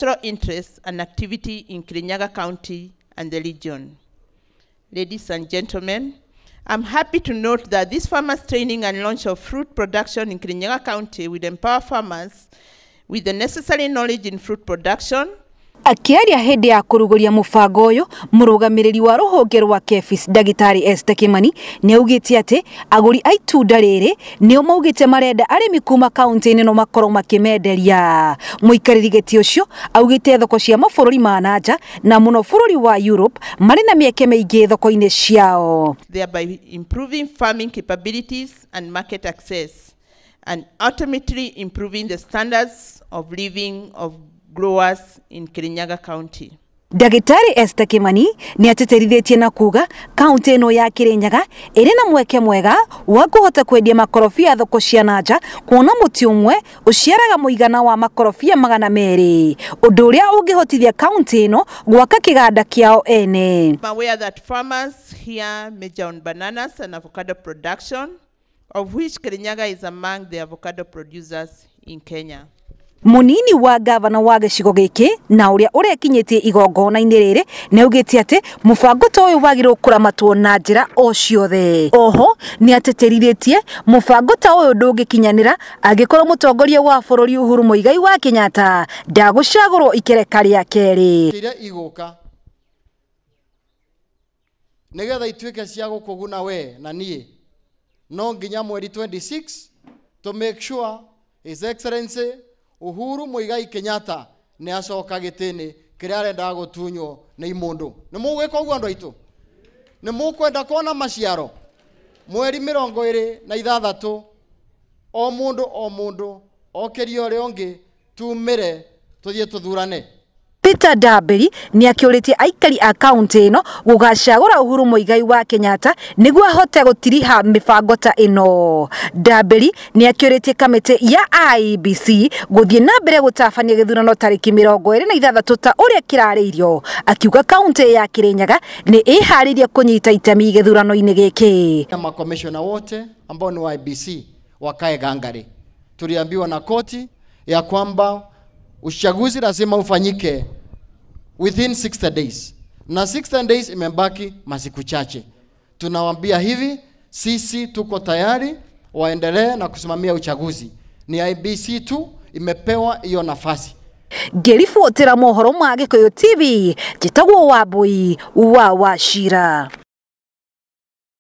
pastoral interest and activity in Kirinyaga County and the region. Ladies and gentlemen, I'm happy to note that this farmers training and launch of fruit production in Kirinyaga County will empower farmers with the necessary knowledge in fruit production. Akiaria hindi ya kuruguria mubango uyu murugamiriri wa ruhonge rwa Kephis Dagitari Kimani ni augite ati aguri a itunda riri nio maugite marenda arimi kuma kaunti-ini no makorwo makimenderia. Muikariri giti ucio augite thoko cia mabururi ma nanja na muno bururi wa Europe mari na mieke miingi thoko-ini ciao, thereby improving farming capabilities and market access, and ultimately improving the standards of living of growers in Kirinyaga County. Dagitari Kimani ni ateterithitie na kuga kaunti ino ya Kirinyaga iri na mweke mwega wa kuhota kwendia makorofia thoko cia nanja, kuona muti umwe uciaraga muigana wa makorofia 200, undu uria ungihotithia kaunti ino gwaka kiganda kiao ene. I'm aware that farmers here major on bananas and avocado production, of which Kirinyaga is among the avocado producers in Kenya. Munini wa gavana wa gicigo giki na uria urekinyitie igongona-ini riri ni augite ati mubango ta uyu wagirwo kuramatwo na njira o ciothe. Oho ni ateterithitie mubango ta uyu ndungikinyanira angikorwo mutongoria wa bururi Uhuru Muigai wa Kenyatta ndagucagurwo ikereka ria keri. Iria iguka nigetha ituike cia gukuguna we na nie no nginya mweri 26 to make sure His Excellency Uhuru Muigai Kenyatta ni acoka gitini kiria arenda gutunyo ni imundu. Ni mugwika uguo andu aitu? Ni mukwenda kuona maciaro mweri 26 o mundu okerio ri ongi tumire tuthie tuthurane. Peter Dabiri ni akiuritie aikari a kaunti ino gugacagura Uhuru Muigai wa Kenyatta niguo ahote gutiriha mibango ta ino. Dabiri ni akiuritie kamiti ya IEBC guthie na mbere gutabania githurano tariki 26 ta uria kirariirio, akiuga kaunti ya Kirinyaga ni iharirie kunyita itemi githurano-ini giki. Makomishona wote ambao ni wa IEBC wakae gangari. Tuliambiwa na koti ya kwamba uchaguzi lazima ufanyike within 60 days. Na 60 days imebaki masiku chache. Tunawaambia hivi, sisi tuko tayari waendelee na kusimamia uchaguzi. Ni IEBC tu imepewa hiyo nafasi. Ngiribotera mohoro ma Gikuyu TV, njitagwo Wambui wa Wachira.